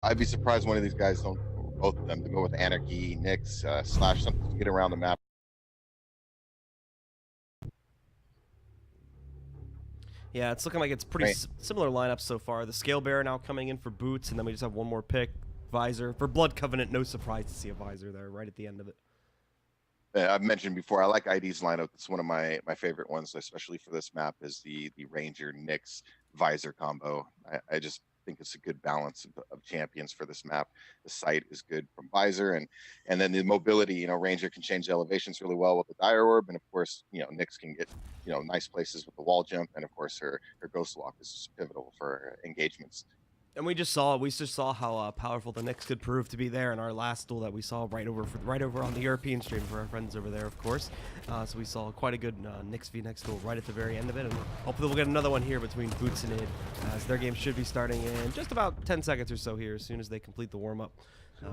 I'd be surprised one of these guys don't, or both of them, to go with Anarchy, Nyx, Slash, something to get around the map. Yeah, it's looking like it's pretty Right. similar lineups so far. The Scale Bearer now coming in for Boots, and then we just have one more pick. Visor. For Blood Covenant, no surprise to see a Visor there right at the end of it. I've mentioned before, I like ID's lineup. It's one of my favorite ones, especially for this map, is the Ranger Nyx Visor combo. I just think it's a good balance of champions for this map. The sight is good from Visor, and then the mobility. Ranger can change the elevations really well with the Dire Orb, and of course, Nyx can get nice places with the wall jump, and of course her Ghost Walk is pivotal for engagements. And we just saw how powerful the Nyx could prove to be there in our last duel that we saw right over on the European stream for our friends over there, of course. So we saw quite a good Nyx v Nyx duel right at the very end of it, and hopefully we'll get another one here between Boots and Id, as their game should be starting in just about 10 seconds or so here, as soon as they complete the warm up.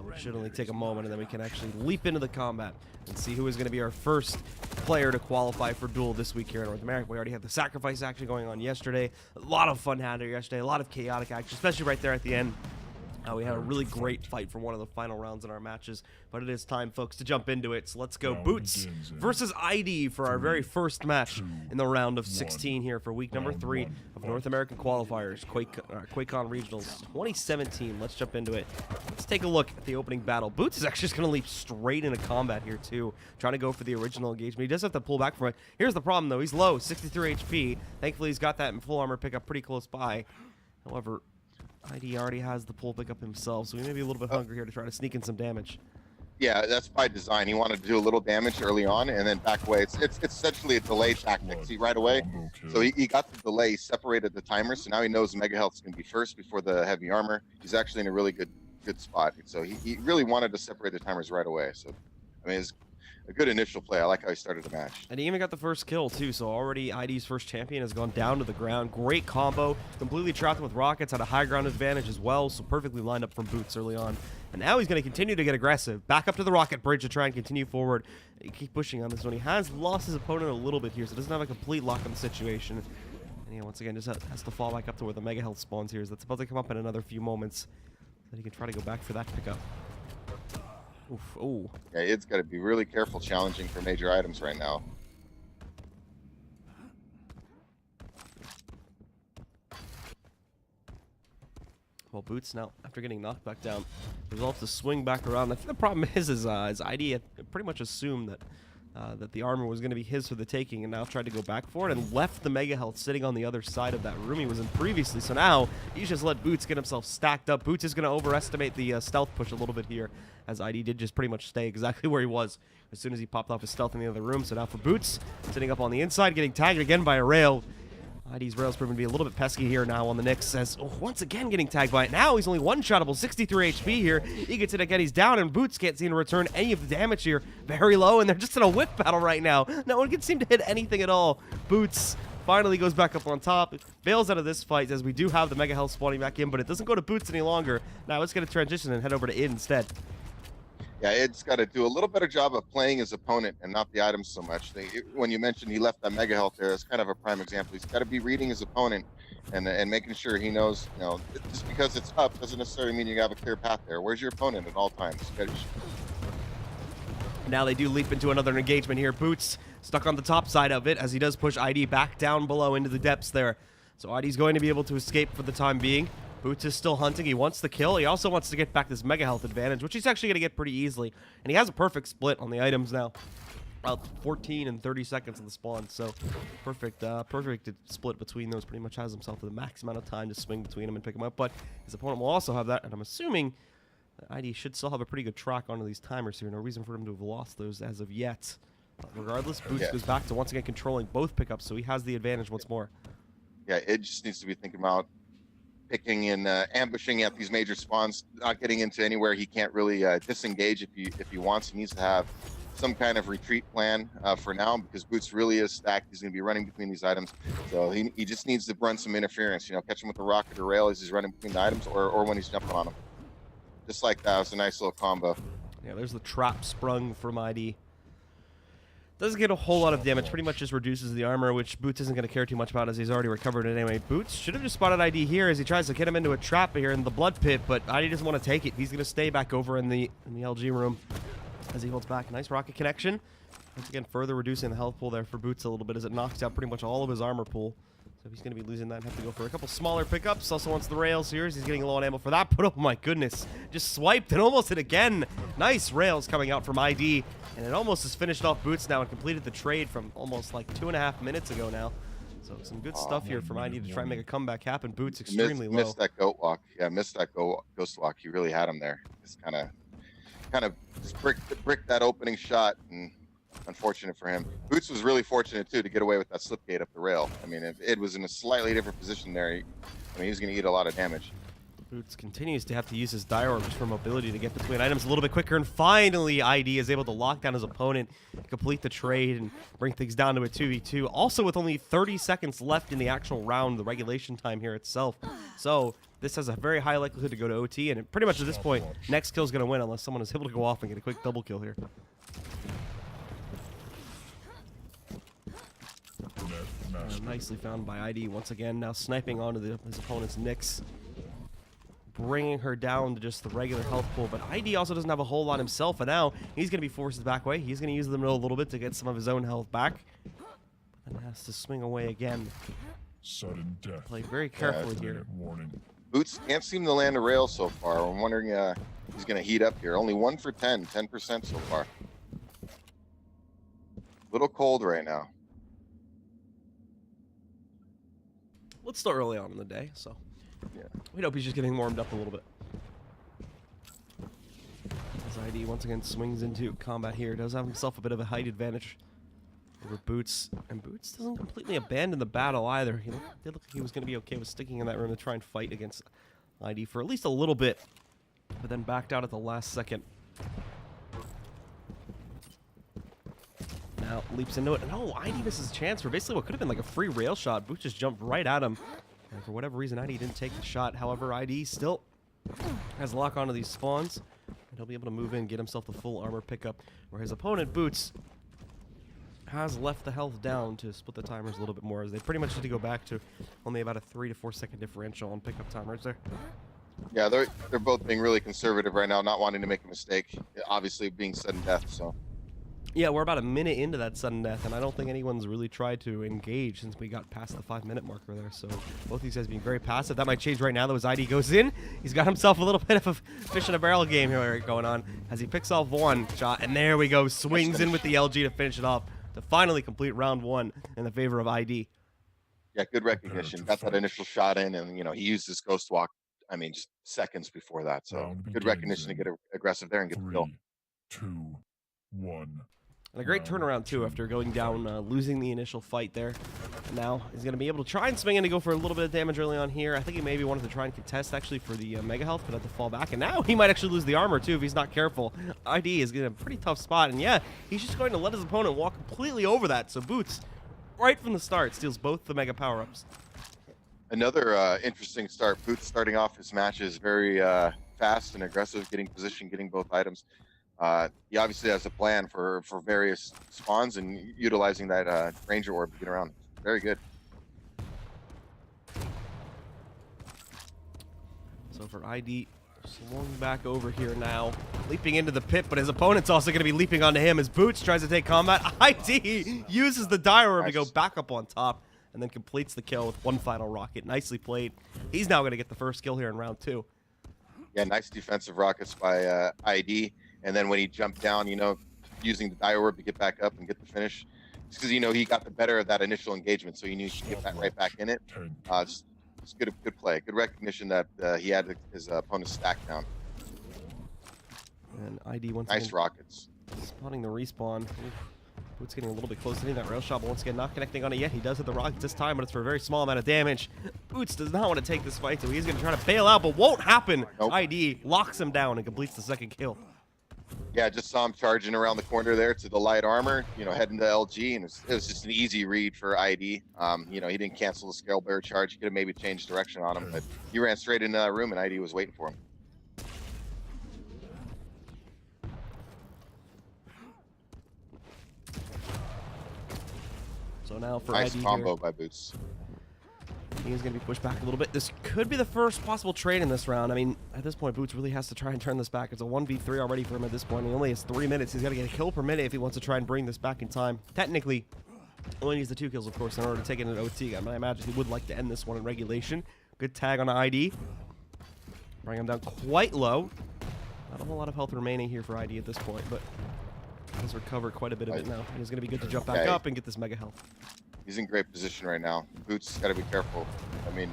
Which should only take a moment, and then we can actually leap into the combat and see who is going to be our first player to qualify for duel this week here in North America. We already had the sacrifice action going on yesterday. A lot of fun had here yesterday, a lot of chaotic action, especially right there at the end. We had a really great fight for one of the final rounds in our matches, but it is time, folks, to jump into it. So let's go Boots versus ID for our very first match in the round of 16 here for week number 3 of North American Qualifiers, QuakeCon Regionals 2017. Let's jump into it. Let's take a look at the opening battle. Boots is actually just going to leap straight into combat here, too, trying to go for the original engagement. He does have to pull back from it. Here's the problem, though. He's low, 63 HP. Thankfully, he's got that in full armor pickup pretty close by. However, ID already has the pull pickup himself, so we may be a little bit hungry here to try to sneak in some damage. Yeah, that's by design. He wanted to do a little damage early on and then back away. It's essentially a delay tactic. See, right away. So he got the delay, separated the timer, so now he knows Mega Health is going to be first before the heavy armor. He's actually in a really good spot. So he really wanted to separate the timers right away. So, I mean, it's a good initial play. I like how he started the match. And he even got the first kill, too, so already ID's first champion has gone down to the ground. Great combo. Completely trapped him with rockets, had a high ground advantage as well, so perfectly lined up from Boots early on. And now he's going to continue to get aggressive. Back up to the rocket bridge to try and continue forward. Keep pushing on this one. He has lost his opponent a little bit here, so doesn't have a complete lock on the situation. And yeah, once again, just has to fall back up to where the Mega Health spawns here. That's about to come up in another few moments. Then he can try to go back for that pickup. Oof, ooh. Yeah, it's got to be really careful challenging for major items right now. Well, Boots now, after getting knocked back down, resolves to swing back around. I think the problem is ID had pretty much assumed that that the armor was going to be his for the taking, and now tried to go back for it and left the Mega Health sitting on the other side of that room he was in previously. So now he's just let Boots get himself stacked up. Boots is going to overestimate the stealth push a little bit here, as ID did just pretty much stay exactly where he was as soon as he popped off his stealth in the other room. So now for Boots, sitting up on the inside, getting tagged again by a rail. ID's rail's proven to be a little bit pesky here now on the Nyx, as once again getting tagged by it. Now he's only one-shottable, 63 HP here. He gets it again, he's down, and Boots can't seem to return any of the damage here. Very low, and they're just in a whip battle right now. No one can seem to hit anything at all. Boots finally goes back up on top, bails out of this fight, as we do have the Mega Health spawning back in, but it doesn't go to Boots any longer. Now it's going to transition and head over to Id instead. Yeah, Ed's got to do a little better job of playing his opponent and not the items so much. When you mentioned he left that Mega Health there, it's kind of a prime example. He's got to be reading his opponent and making sure he knows, just because it's up doesn't necessarily mean you have a clear path there. Where's your opponent at all times? Now they do leap into another engagement here. Boots stuck on the top side of it, as he does push ID back down below into the depths there. So ID's going to be able to escape for the time being. Boots is still hunting. He wants the kill. He also wants to get back this Mega Health advantage, which he's actually going to get pretty easily. And he has a perfect split on the items now. About 14 and 30 seconds on the spawn. So perfect split between those. Pretty much has himself the max amount of time to swing between them and pick them up. But his opponent will also have that. And I'm assuming that ID should still have a pretty good track onto these timers here. No reason for him to have lost those as of yet. But regardless, Boots goes back to once again controlling both pickups. So he has the advantage once more. Yeah, Ed just needs to be thinking about picking and ambushing at these major spawns, not getting into anywhere he can't really disengage if he wants. He needs to have some kind of retreat plan for now, because Boots really is stacked. He's going to be running between these items, so he just needs to run some interference. Catch him with a rocket or rail as he's running between the items, or when he's jumping on them. Just like that, it was a nice little combo. Yeah, there's the trap sprung from ID. Doesn't get a whole lot of damage, pretty much just reduces the armor, which Boots isn't going to care too much about as he's already recovered it anyway. Boots should have just spotted ID here as he tries to get him into a trap here in the blood pit, but ID doesn't want to take it. He's going to stay back over in the LG room as he holds back. Nice rocket connection. Once again, further reducing the health pool there for Boots a little bit as it knocks out pretty much all of his armor pool. So he's going to be losing that and have to go for a couple smaller pickups. Also wants the rails here as he's getting low on ammo for that, but oh my goodness, just swiped and almost hit again. Nice rails coming out from ID. And it almost has finished off Boots now and completed the trade from almost like 2.5 minutes ago now. So some good stuff here from ID to try and make a comeback happen. Boots extremely low. Missed that goat walk. Yeah, missed that ghost walk. He really had him there. Just kind of just bricked that opening shot, and unfortunate for him. Boots was really fortunate too to get away with that slip gate up the rail. I mean, if it was in a slightly different position there, I mean, he was going to eat a lot of damage. Boots continues to have to use his die orb just for mobility to get between items a little bit quicker, and finally ID is able to lock down his opponent, complete the trade, and bring things down to a 2v2. Also with only 30 seconds left in the actual round, the regulation time here itself. So this has a very high likelihood to go to OT, and pretty much at this point, next kill is going to win unless someone is able to go off and get a quick double kill here. Nicely found by ID once again, now sniping onto his opponent's Nyx, bringing her down to just the regular health pool. But ID also doesn't have a whole lot himself, and now he's going to be forced back way. He's going to use the middle a little bit to get some of his own health back, but then has to swing away again. Sudden death. Play very carefully here. Warning. Boots can't seem to land a rail so far. I'm wondering he's going to heat up here. Only 1 for 10% so far. A little cold right now. Let's start early on in the day, so yeah, we hope he's just getting warmed up a little bit. As ID once again swings into combat here, does have himself a bit of a height advantage over Boots, and Boots doesn't completely abandon the battle either. He did look like he was going to be okay with sticking in that room to try and fight against ID for at least a little bit, but then backed out at the last second. Now leaps into it. No, ID misses a chance for basically what could have been like a free rail shot. Boots just jumped right at him. And for whatever reason, ID didn't take the shot. However, ID still has lock onto these spawns. And he'll be able to move in, get himself the full armor pickup. Where his opponent, Boots, has left the health down to split the timers a little bit more, as they pretty much need to go back to only about a 3 to 4 second differential on pickup timers there. Yeah, they're both being really conservative right now, not wanting to make a mistake. Obviously being sudden death, so. Yeah, we're about a minute into that sudden death, and I don't think anyone's really tried to engage since we got past the 5-minute marker there. So both these guys being very passive. That might change right now, though, as ID goes in. He's got himself a little bit of a fish in a barrel game here going on as he picks off one shot, and there we go. Swings in with the LG to finish it off to finally complete round 1 in the favor of ID. Yeah, good recognition. Got that initial shot in, and he used his ghost walk. I mean, just seconds before that. So good recognition to get aggressive there and get the kill. 2, 1. And a great turnaround, too, after going down, losing the initial fight there. And now he's going to be able to try and swing in to go for a little bit of damage early on here. I think he maybe wanted to try and contest, actually, for the mega health, but had to fall back. And now he might actually lose the armor, too, if he's not careful. ID is in a pretty tough spot. And, yeah, he's just going to let his opponent walk completely over that. So Boots, right from the start, steals both the mega power-ups. Another interesting start. Boots starting off his matches very fast and aggressive, getting position, getting both items. He obviously has a plan for various spawns and utilizing that ranger orb to get around. Very good. So for ID, swung back over here now, leaping into the pit, but his opponent's also going to be leaping onto him as Boots tries to take combat. ID uses the die orb to go back up on top and then completes the kill with one final rocket. Nicely played. He's now going to get the first kill here in round 2. Yeah, nice defensive rockets by ID. And then when he jumped down, using the die orb to get back up and get the finish, because he got the better of that initial engagement, so he knew he could get that right back in it. Just good play, good recognition that he had his opponent's stack down. And ID once nice again, rockets. Spotting the respawn. Boots getting a little bit close to hitting that rail shot, but once again not connecting on it yet. He does hit the rockets this time, but it's for a very small amount of damage. Boots does not want to take this fight, so he's going to try to bail out, but won't happen. Nope. ID locks him down and completes the second kill. Yeah, just saw him charging around the corner there to the light armor, heading to LG, and it was just an easy read for ID. He didn't cancel the scale bearer charge. He could have maybe changed direction on him, but he ran straight into that room, and ID was waiting for him. So now for Nice ID combo here, by Boots. he is going to be pushed back a little bit. This could be the first possible trade in this round. I mean, at this point, Boots really has to try and turn this back. It's a 1v3 already for him at this point. He only has 3 minutes. He's got to get a kill per minute if he wants to try and bring this back in time. Technically, only needs the 2 kills, of course, in order to take it in an OT. I imagine he would like to end this one in regulation. Good tag on ID. Bring him down quite low. Not a whole lot of health remaining here for ID at this point, but he's recovered quite a bit of it now. And it's going to be good to jump back up and get this mega health. He's in great position right now. Boots got to be careful. I mean,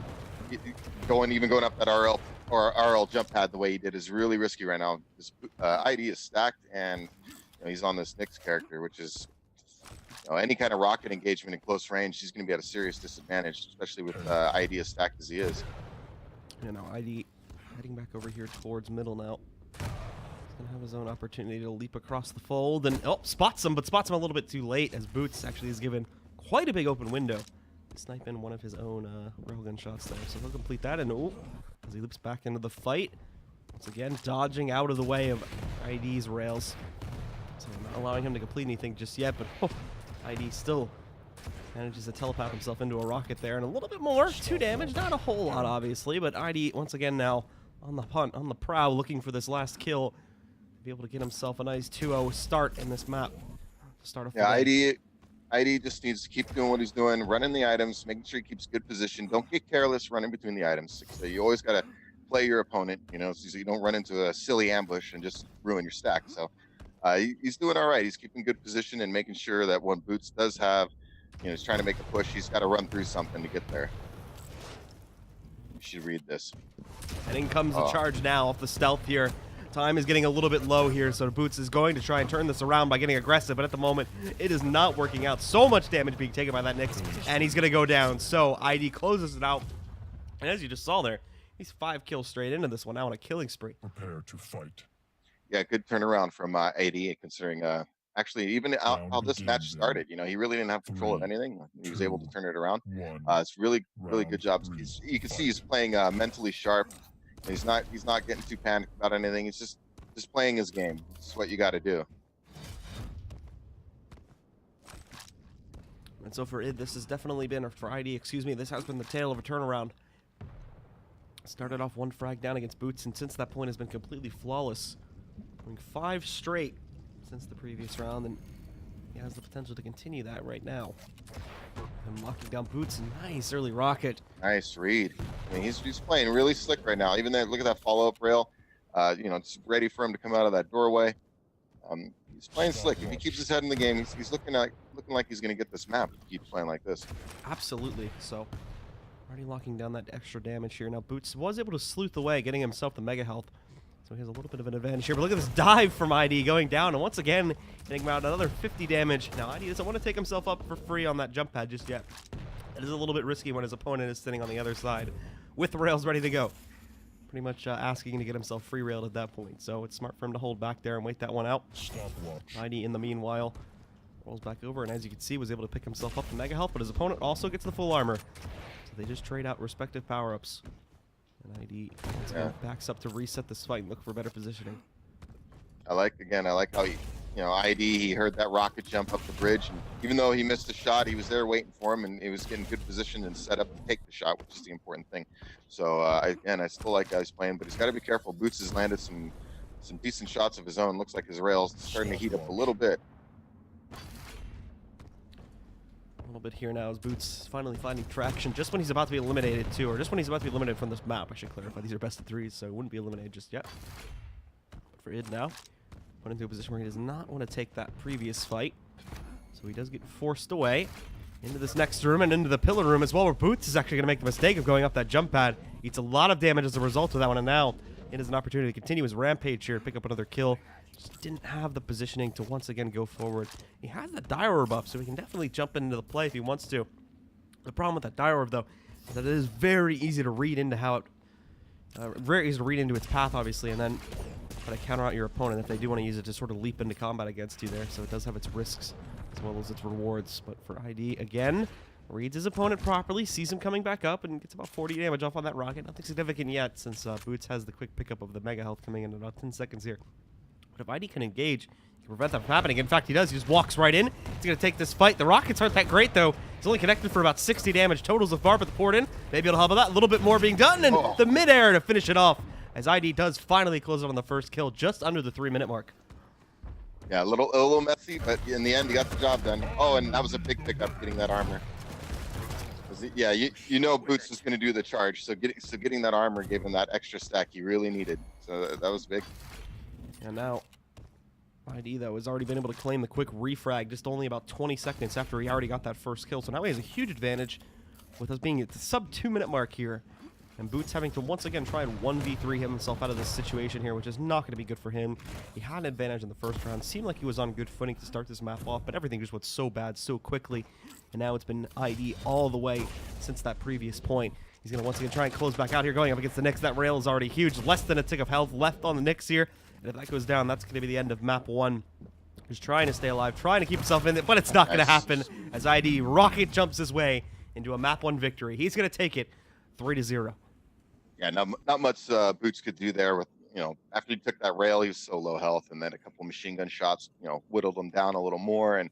even going up that RL or RL jump pad the way he did is really risky right now. His ID is stacked, and he's on this Nyx character, which is any kind of rocket engagement in close range, he's going to be at a serious disadvantage, especially with ID as stacked as he is. ID heading back over here towards middle now. He's going to have his own opportunity to leap across the fold and, spots him, but spots him a little bit too late as Boots actually is given quite a big open window to snipe in one of his own railgun shots there. So he'll complete that, and as he loops back into the fight, once again dodging out of the way of ID's rails. So not allowing him to complete anything just yet, but ID still manages to telepath himself into a rocket there, and a little bit more. 2 damage, not a whole lot obviously, but ID once again now on the hunt, on the prowl, looking for this last kill, be able to get himself a nice 2-0 start in this map. Start off. Yeah, ID just needs to keep doing what he's doing, running the items, making sure he keeps good position. Don't get careless running between the items. So you always got to play your opponent, so you don't run into a silly ambush and just ruin your stack. So he's doing all right. He's keeping good position and making sure that when Boots does have, he's trying to make a push, he's got to run through something to get there. You should read this. And in comes the charge now off the stealth here. Time is getting a little bit low here, so Boots is going to try and turn this around by getting aggressive, but at the moment, it is not working out. So much damage being taken by that Nyx, and he's going to go down. So ID closes it out, and as you just saw there, he's 5 kills straight into this one now on a killing spree. Prepare to fight. Yeah, good turnaround from AD, considering actually even how this match started. He really didn't have control of anything. He was able to turn it around. It's really good job. You can see he's playing mentally sharp. He's not getting too panicked about anything. He's just playing his game. It's what you got to do. And so for ID, this has definitely been, or for ID, excuse me, this has been the tale of a turnaround. Started off 1 frag down against Boots, and since that point has been completely flawless. Going 5 straight since the previous round, and he has the potential to continue that right now. And locking down Boots, nice early rocket. Nice read. I mean, he's playing really slick right now. Even there, look at that follow-up rail. It's ready for him to come out of that doorway. He's playing slick. If he keeps his head in the game, he's looking like he's going to get this map if he keeps playing like this. Absolutely. So already locking down that extra damage here. Now Boots was able to sleuth away, getting himself the mega health. So he has a little bit of an advantage here. But look at this dive from ID going down. And once again, getting out another 50 damage. Now ID doesn't want to take himself up for free on that jump pad just yet. It is a little bit risky when his opponent is sitting on the other side with the rails ready to go. Pretty much asking to get himself free railed at that point. So it's smart for him to hold back there and wait that one out. ID in the meanwhile rolls back over, and as you can see, was able to pick himself up the mega health, but his opponent also gets the full armor. So they just trade out respective power-ups. And ID backs up to reset this fight and look for better positioning. I like how he heard that rocket jump up the bridge, and even though he missed a shot, he was there waiting for him, and he was getting good position and set up to take the shot, which is the important thing. So I still like how he's playing, but he's got to be careful. Boots has landed some decent shots of his own. Looks like his rail's starting to heat up a little bit. A little bit here now as Boots finally finding traction just when he's about to be eliminated too, or just when he's about to be eliminated from this map. I should clarify, these are best of 3s, so he wouldn't be eliminated just yet. But for ID now, put into a position where he does not want to take that previous fight. So he does get forced away into this next room and into the pillar room as well, where Boots is actually going to make the mistake of going up that jump pad. Eats a lot of damage as a result of that one, and now it is an opportunity to continue his rampage here, pick up another kill. Just didn't have the positioning to once again go forward. He has the die orb up, so he can definitely jump into the play if he wants to. The problem with that die orb, though, is that it is very easy to read into how it, very easy to read into its path, obviously, and then try to counter out your opponent if they do want to use it to sort of leap into combat against you there. So it does have its risks as well as its rewards. But for ID, again, reads his opponent properly, sees him coming back up, and gets about 40 damage off on that rocket. Nothing significant yet, since Boots has the quick pickup of the mega health coming in about 10 seconds here. But if ID can engage, prevent that from happening. In fact, he does. He just walks right in. He's going to take this fight. The rockets aren't that great, though. He's only connected for about 60 damage total so far, but the port in, maybe it'll help with that. A little bit more being done, and the midair to finish it off, as ID does finally close it on the first kill, just under the 3-minute mark. Yeah, a little messy, but in the end, he got the job done. Oh, and that was a big pickup, getting that armor. Yeah, you know Boots was going to do the charge, so getting that armor gave him that extra stack he really needed. So that was big. And now, ID, though, has already been able to claim the quick refrag just only about 20 seconds after he already got that first kill. So now he has a huge advantage with us being at the sub 2-minute mark here. And Boots having to once again try and 1v3 himself out of this situation here, which is not going to be good for him. He had an advantage in the first round. Seemed like he was on good footing to start this map off, but everything just went so bad so quickly. And now it's been ID all the way since that previous point. He's going to once again try and close back out here, going up against the Nyx. That rail is already huge. Less than a tick of health left on the Nyx here. And if that goes down, that's going to be the end of map 1. He's trying to stay alive, trying to keep himself in it, but it's not going to happen as ID rocket jumps his way into a map 1 victory. He's going to take it 3-0. Yeah, not much Boots could do there with, after he took that rail, he was so low health, and then a couple machine gun shots, whittled him down a little more, and,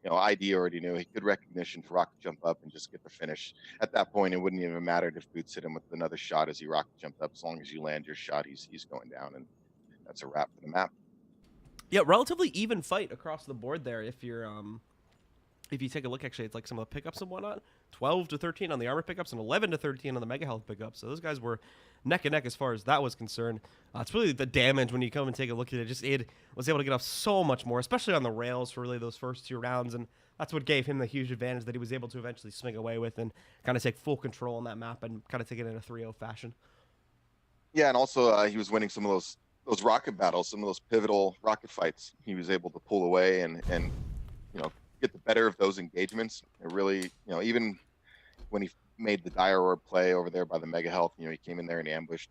ID already knew he could recognition to rocket jump up and just get the finish. At that point, it wouldn't even matter if Boots hit him with another shot as he rocket jumped up. As long as you land your shot, he's going down, and that's a wrap for the map. Yeah, relatively even fight across the board there. If you're if you take a look, actually, it's like some of the pickups and whatnot. 12-13 on the armor pickups and 11-13 on the mega health pickups. So those guys were neck and neck as far as that was concerned. It's really the damage when you come and take a look at it. Just Id was able to get off so much more, especially on the rails for really those first 2 rounds. And that's what gave him the huge advantage that he was able to eventually swing away with and kind of take full control on that map and kind of take it in a 3-0 fashion. Yeah, and also he was winning some of those rocket battles, some of those pivotal rocket fights. He was able to pull away and get the better of those engagements. It really, even when he made the dire orb play over there by the mega health, he came in there and ambushed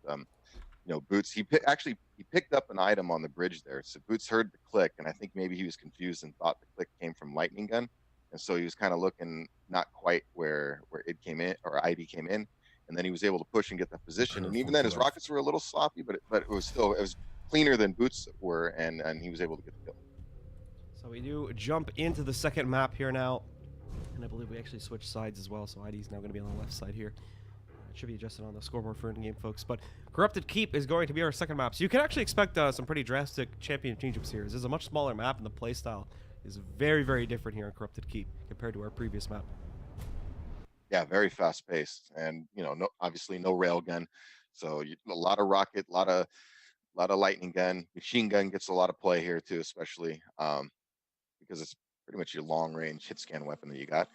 Boots. He picked up an item on the bridge there. So Boots heard the click, and I think maybe he was confused and thought the click came from lightning gun, and so he was kind of looking not quite where it came in, or ID came in, and then he was able to push and get that position. And even then, his rockets were a little sloppy, but it was cleaner than Boots were, and he was able to get the kill. So we do jump into the second map here now, and I believe we actually switched sides as well, so ID is now going to be on the left side here. It should be adjusted on the scoreboard for in-game, folks, but Corrupted Keep is going to be our second map, so you can actually expect some pretty drastic champion change-ups here. This is a much smaller map, and the playstyle is very, very different here in Corrupted Keep compared to our previous map. Yeah, very fast-paced, and obviously no railgun, so a lot of rocket, a lot of lightning gun. Machine gun gets a lot of play here too, especially because it's pretty much your long-range hit scan weapon that you got.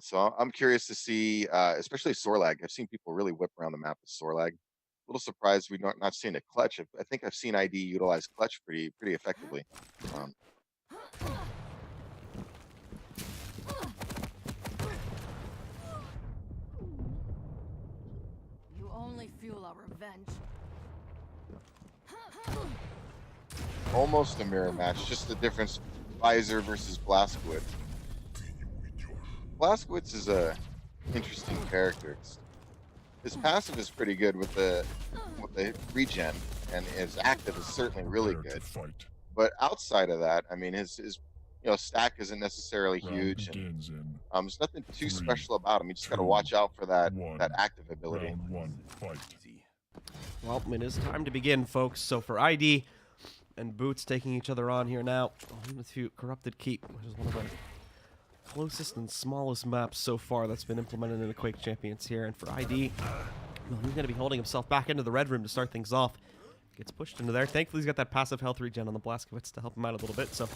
So I'm curious to see, especially Sorlag. I've seen people really whip around the map with Sorlag. A little surprised we're not seeing a clutch. I think I've seen ID utilize clutch pretty effectively. You only fuel our revenge. Almost a mirror match, just the difference: Visor versus Blazkowicz. Blazkowicz is a interesting character. His passive is pretty good with the regen, and his active is certainly really good. But outside of that, I mean, his stack isn't necessarily huge, and there's nothing too special about him. You just got to watch out for that active ability. Well, it is time to begin, folks. So for ID and Boots taking each other on here now, to Corrupted Keep, which is one of our closest and smallest maps so far that's been implemented in the Quake Champions here. And for ID, well, he's going to be holding himself back into the red room to start things off. Gets pushed into there. Thankfully, he's got that passive health regen on the Blazkowicz to help him out a little bit. So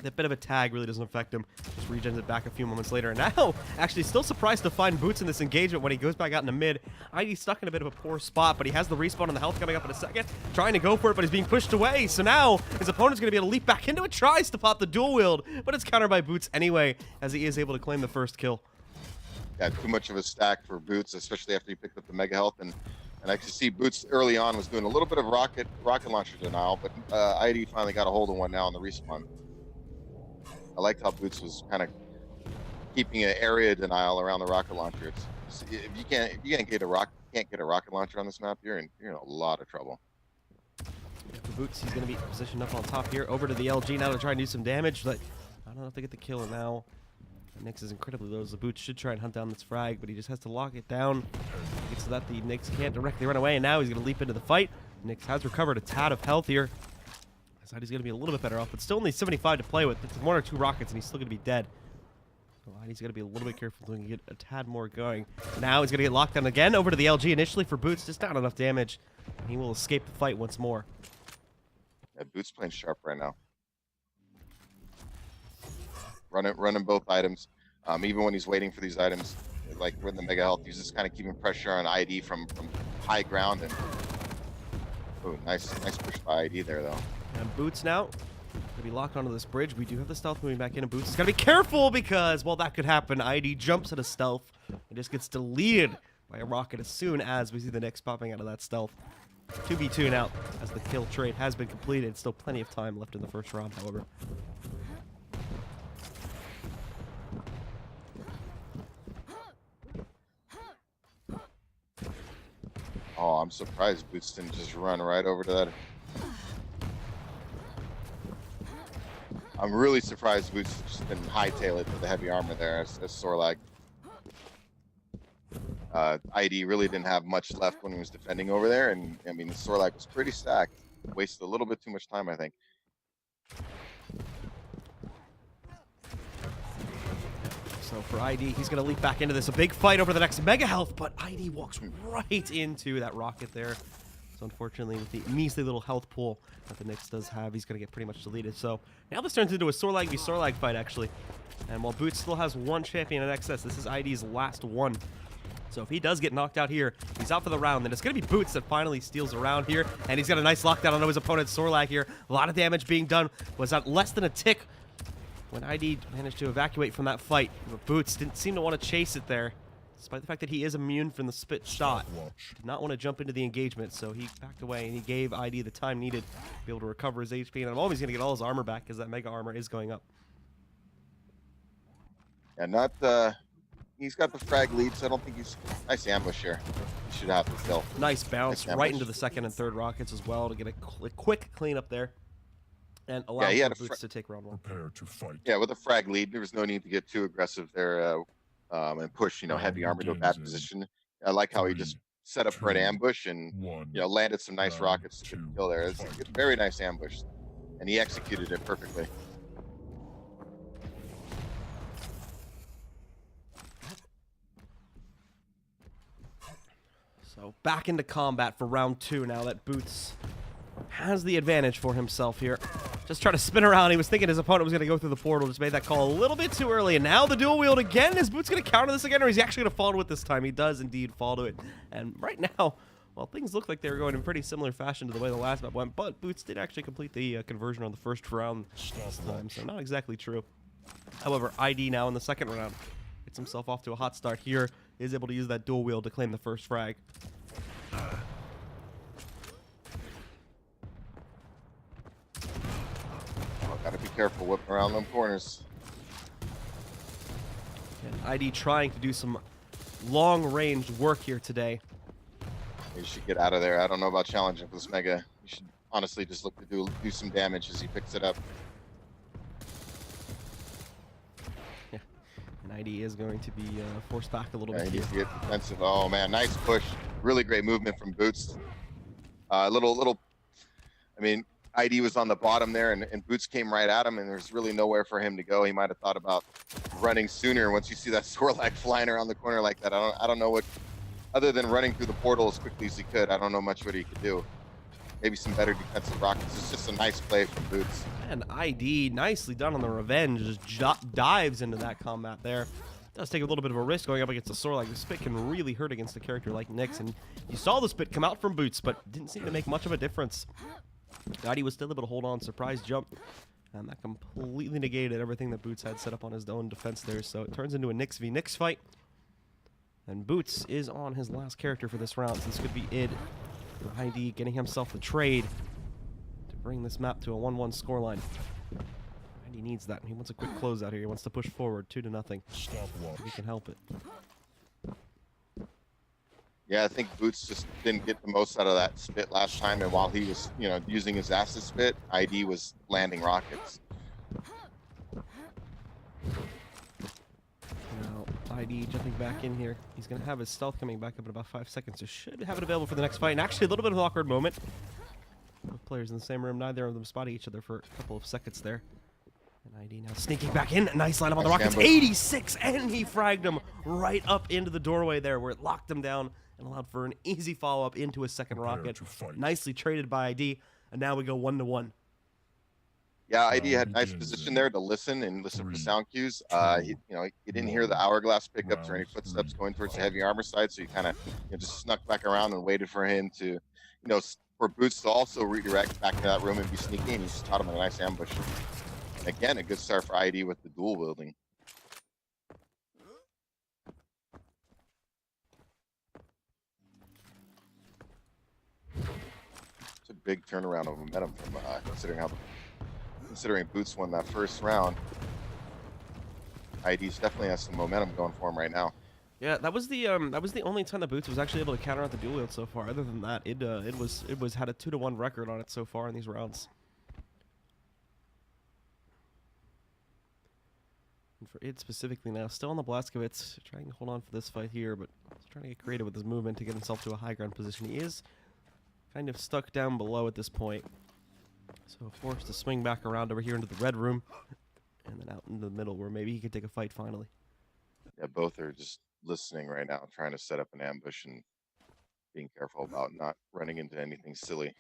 that bit of a tag really doesn't affect him. Just regens it back a few moments later. And now, actually, still surprised to find Boots in this engagement when he goes back out in the mid. ID's stuck in a bit of a poor spot, but he has the respawn and the health coming up in a second. Trying to go for it, but he's being pushed away. So now, his opponent's going to be able to leap back into it. Tries to pop the dual wield, but it's countered by Boots anyway, as he is able to claim the first kill. Yeah, too much of a stack for Boots, especially after he picked up the mega health. And I could see Boots early on was doing a little bit of rocket launcher denial, but ID finally got a hold of one now on the respawn. I liked how Boots was kind of keeping an area denial around the rocket launcher. If you can't get a rocket launcher on this map, you're in a lot of trouble. For Boots, he's going to be positioned up on top here. Over to the LG now to try and do some damage, but I don't know if they get the kill now. Nyx is incredibly low, so the Boots should try and hunt down this frag, but he just has to lock it down. So that the Nyx can't directly run away, and now he's going to leap into the fight. Nyx has recovered a tad of health here. So he's going to be a little bit better off, but still only 75 to play with. It's 1 or 2 rockets, and he's still going to be dead. So he's going to be a little bit careful to get a tad more going. Now he's going to get locked down again. Over to the LG initially for Boots, just not enough damage. And he will escape the fight once more. Yeah, Boots playing sharp right now. Running both items. Even when he's waiting for these items, like when the mega health, he's just kind of keeping pressure on ID from high ground. And oh, nice push by ID there though. And Boots now gonna be locked onto this bridge. We do have the stealth moving back in, and Boots is gotta be careful because, well, that could happen. ID jumps at a stealth and just gets deleted by a rocket as soon as we see the Nyx popping out of that stealth. 2v2 now as the kill trade has been completed. Still plenty of time left in the first round, however. Oh, I'm surprised Boots didn't just run right over to that. I'm really surprised Boots just didn't hightail it to the heavy armor there as Sorlag. ID really didn't have much left when he was defending over there, and I mean, Sorlag was pretty stacked. Wasted a little bit too much time, I think. So for ID, he's going to leap back into this. A big fight over the next mega health, but ID walks right into that rocket there. So unfortunately, with the measly little health pool that the Nyx does have, he's going to get pretty much deleted. So now this turns into a Sorlag v Sorlag fight, actually. And while Boots still has 1 champion in excess, this is ID's last one. So if he does get knocked out here, he's out for the round. Then it's going to be Boots that finally steals around here. And he's got a nice lockdown on his opponent, Sorlag here. A lot of damage being done. Was that less than a tick when ID managed to evacuate from that fight. But Boots didn't seem to want to chase it there, despite the fact that he is immune from the spit shot. Did not want to jump into the engagement, so he backed away, and he gave ID the time needed to be able to recover his HP. And I'm always going to get all his armor back, because that mega armor is going up. Yeah, he's got the frag lead, so I don't think he's... Nice ambush here. He should have the kill. Nice bounce right into the second and third rockets as well to get a quick cleanup there. And allow Boots to take round 1. Prepare to fight. Yeah, with a frag lead, there was no need to get too aggressive there and push, heavy armor to a bad position. I like how he just set up for an ambush and, landed some nice rockets to get the kill there. It's a very nice ambush, and he executed it perfectly. So back into combat for round 2 now that Boots has the advantage for himself here. Just trying to spin around. He was thinking his opponent was going to go through the portal. Just made that call a little bit too early. And now the dual wield again. Is Boots going to counter this again, or is he actually going to fall to it this time? He does indeed fall to it. And right now, well, things look like they were going in pretty similar fashion to the way the last map went. But Boots did actually complete the conversion on the first round this time. So not exactly true. However, ID now in the second round gets himself off to a hot start here. Is able to use that dual wield to claim the first frag. Gotta be careful whipping around them corners. And ID trying to do some long-range work here today. You should get out of there. I don't know about challenging for this mega. You should honestly just look to do some damage as he picks it up. Yeah, and ID is going to be forced back a little bit. He needs to get defensive. Oh man, nice push. Really great movement from Boots. I mean, ID was on the bottom there, and Boots came right at him, and there's really nowhere for him to go. He might have thought about running sooner. Once you see that Sorlag flying around the corner like that, I don't know what, other than running through the portal as quickly as he could, I don't know much what he could do. Maybe some better defensive rockets. It's just a nice play from Boots. And ID, nicely done on the revenge, just dives into that combat there. Does take a little bit of a risk going up against the Sorlag. The spit can really hurt against a character like Nyx, and you saw the spit come out from Boots, but didn't seem to make much of a difference. ID was still able to hold on, surprise jump, and that completely negated everything that Boots had set up on his own defense there. So it turns into a Nyx v Nyx fight, and Boots is on his last character for this round. So this could be id. ID getting himself the trade to bring this map to a 1-1 scoreline. ID needs that. He wants a quick closeout here. He wants to push forward 2-0. Stopwatch. He can help it. Yeah, I think Boots just didn't get the most out of that spit last time, and while he was, using his acid spit, ID was landing rockets. Now, ID jumping back in here. He's going to have his stealth coming back up in about 5 seconds, so should have it available for the next fight. And actually, a little bit of an awkward moment. Both players in the same room, neither of them spotting each other for a couple of seconds there. And ID now sneaking back in. Nice lineup on the rockets. 86, and he fragged him right up into the doorway there, where it locked him down and allowed for an easy follow-up into a second rocket. Nicely traded by ID, and now we go 1-1. Yeah, ID had nice position there to listen for sound cues. He didn't hear the hourglass pickups or any footsteps going towards the heavy armor side, so he kind of just snuck back around and waited for him to, for Boots to also redirect back into that room and be sneaky, and he just caught him in a nice ambush. And again, a good start for ID with the dual wielding. It's a big turnaround of momentum from considering Boots won that first round. ID's definitely has some momentum going for him right now. Yeah, that was the only time that Boots was actually able to counter out the dual wield so far. Other than that, it was had a 2-1 record on it so far in these rounds. And for it specifically now, still on the Blazkowicz, trying to hold on for this fight here, but he's trying to get creative with his movement to get himself to a high ground position. He is kind of stuck down below at this point, so forced to swing back around over here into the red room, and then out into the middle where maybe he could take a fight finally. Yeah, both are just listening right now, trying to set up an ambush and being careful about not running into anything silly.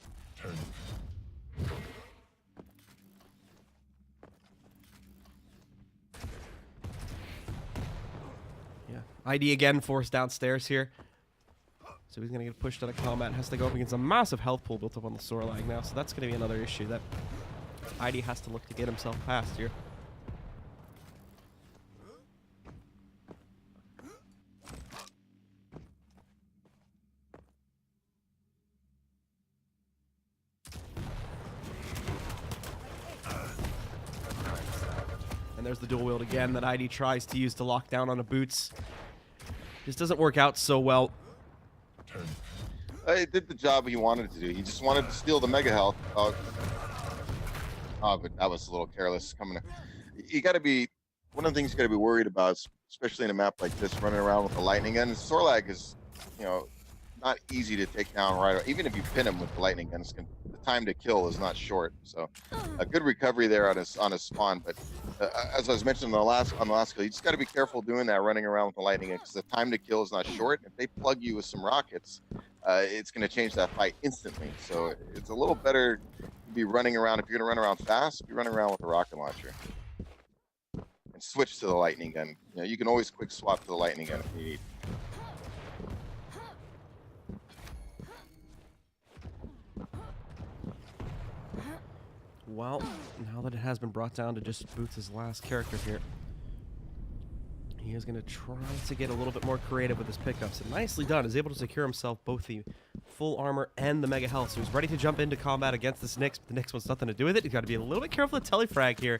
Yeah, ID again forced downstairs here. So he's going to get pushed out of combat. Has to go up against a massive health pool built up on the Sorlag now. So that's going to be another issue that ID has to look to get himself past here. And there's the dual wield again that ID tries to use to lock down on a Boots. This doesn't work out so well. He did the job he wanted to do. He just wanted to steal the mega health. Oh, but that was a little careless coming. You got to be, one of the things you got to be worried about, especially in a map like this, running around with the lightning gun. Sorlag is, not easy to take down right away. Even if you pin him with the lightning gun, the time to kill is not short. So a good recovery there on his spawn. But as I was mentioning on the last kill, you just got to be careful doing that, running around with the lightning gun, because the time to kill is not short. If they plug you with some rockets, it's going to change that fight instantly. So it's a little better to be running around. If you're going to run around fast, be running around with a rocket launcher and switch to the lightning gun. You can always quick swap to the lightning gun if you need. Well, now that it has been brought down to just Boots' last character here, he is going to try to get a little bit more creative with his pickups. And nicely done. He's able to secure himself both the full armor and the mega health. So he's ready to jump into combat against this Nyx, but the Nyx wants nothing to do with it. He's got to be a little bit careful with telefrag here.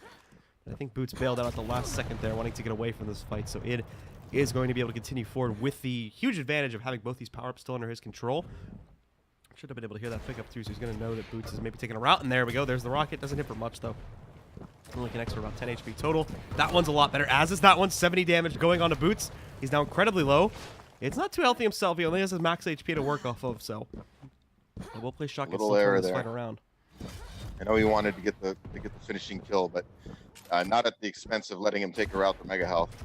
But I think Boots bailed out at the last second there, wanting to get away from this fight. So it is going to be able to continue forward with the huge advantage of having both these power-ups still under his control. Should have been able to hear that pickup too, so he's going to know that Boots is maybe taking a route. And there we go. There's the rocket. Doesn't hit for much, though. Only connects for about 10 HP total. That one's a lot better, as is that one. 70 damage going on to Boots. He's now incredibly low. It's not too healthy himself. He only has his max HP to work off of, so we'll play shotgun still turn this fight around. I know he wanted to get the finishing kill, but not at the expense of letting him take her out for mega health.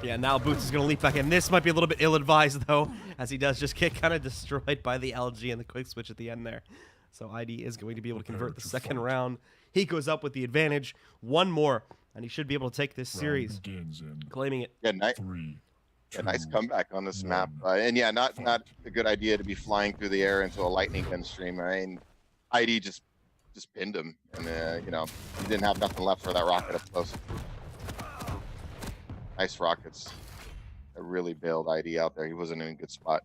Yeah, now Boots is going to leap back in. This might be a little bit ill-advised, though, as he does just get kind of destroyed by the LG and the quick switch at the end there. So ID is going to be able to convert the second round. He goes up with the advantage. One more, and he should be able to take this series, claiming it. Yeah, nice comeback on this map. And yeah, not a good idea to be flying through the air into a lightning gun stream. I mean, ID just pinned him, and he didn't have nothing left for that rocket up close. Nice rockets. That really bailed ID out there. He wasn't in a good spot.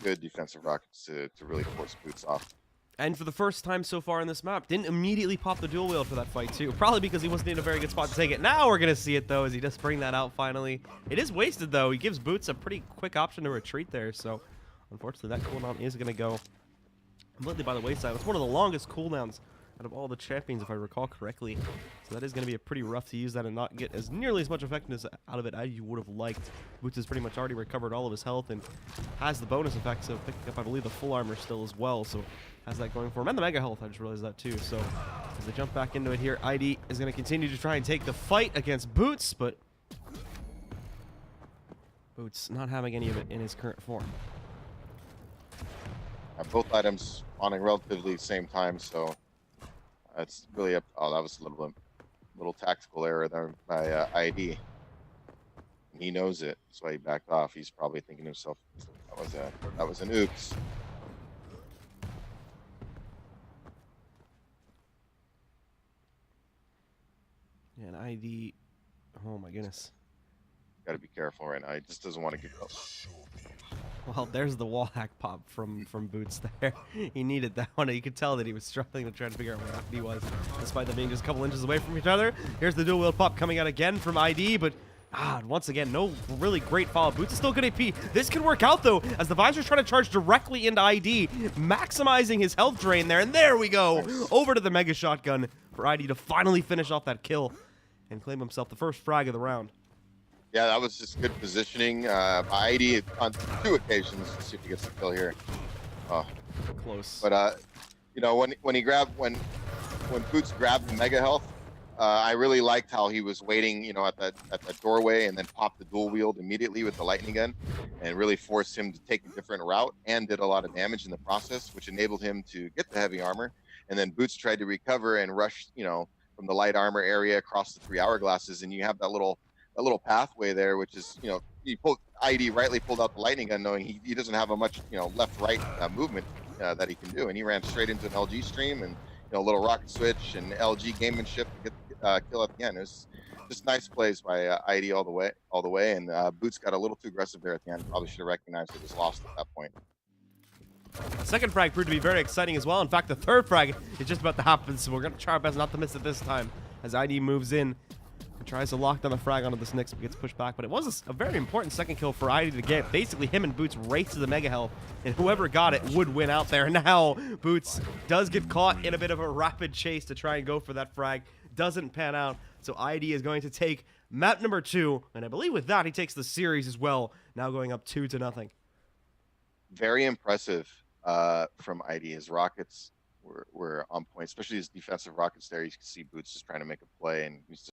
Good defensive rockets to really force Boots off. And for the first time so far in this map, didn't immediately pop the dual wield for that fight too. Probably because he wasn't in a very good spot to take it. Now we're going to see it though, as he does bring that out finally. It is wasted though. He gives Boots a pretty quick option to retreat there. So unfortunately that cooldown is going to go completely by the wayside. It's one of the longest cooldowns out of all the champions, if I recall correctly. So that is going to be a pretty rough to use that and not get as nearly as much effectiveness out of it as you would have liked. Boots has pretty much already recovered all of his health and has the bonus effects of picking up, I believe, the full armor still as well. So has that going for him. And the mega health, I just realized that too. So as they jump back into it here, ID is going to continue to try and take the fight against Boots, but Boots not having any of it in his current form. Both items spawning relatively the same time, so it's really up. Oh, that was a little tactical error there by ID. He knows it. That's why he backed off. He's probably thinking to himself, that was an oops. And ID, oh my goodness. Got to be careful right now. He just doesn't want to give up. Well, there's the wall hack pop from Boots there. He needed that one. You could tell that he was struggling to try to figure out where he was, despite them being just a couple inches away from each other. Here's the dual wield pop coming out again from ID, but once again, no really great follow. Boots is still good AP. This can work out, though, as the Visor's trying to charge directly into ID, maximizing his health drain there. And there we go. Over to the Mega Shotgun for ID to finally finish off that kill and claim himself the first frag of the round. Yeah, that was just good positioning by ID on 2 occasions. Let's see if he gets the kill here. Oh, close. But you know, when Boots grabbed the mega health, I really liked how he was waiting, you know, at that doorway and then popped the dual wield immediately with the lightning gun, and really forced him to take a different route and did a lot of damage in the process, which enabled him to get the heavy armor. And then Boots tried to recover and rush, you know, from the light armor area across the 3 hourglasses, and you have that little pathway there, which is, you know, ID rightly pulled out the lightning gun knowing he doesn't have a much, you know, left-right movement that he can do, and he ran straight into an LG stream and, you know, a little rocket switch and LG gamemanship to get the kill at the end. It was just nice plays by ID all the way, and Boots got a little too aggressive there at the end. Probably should have recognized it was lost at that point. The second frag proved to be very exciting as well. In fact, the third frag is just about to happen, so we're going to try our best not to miss it this time as ID moves in and tries to lock down the frag onto this Nyx, but gets pushed back. But it was a very important second kill for ID to get. Basically, him and Boots race to the mega health, and whoever got it would win out there. Now, Boots does get caught in a bit of a rapid chase to try and go for that frag. Doesn't pan out, so ID is going to take map number 2, and I believe with that, he takes the series as well, now going up 2-0. Very impressive from ID. His rockets were on point, especially his defensive rockets there. You can see Boots just trying to make a play, and he's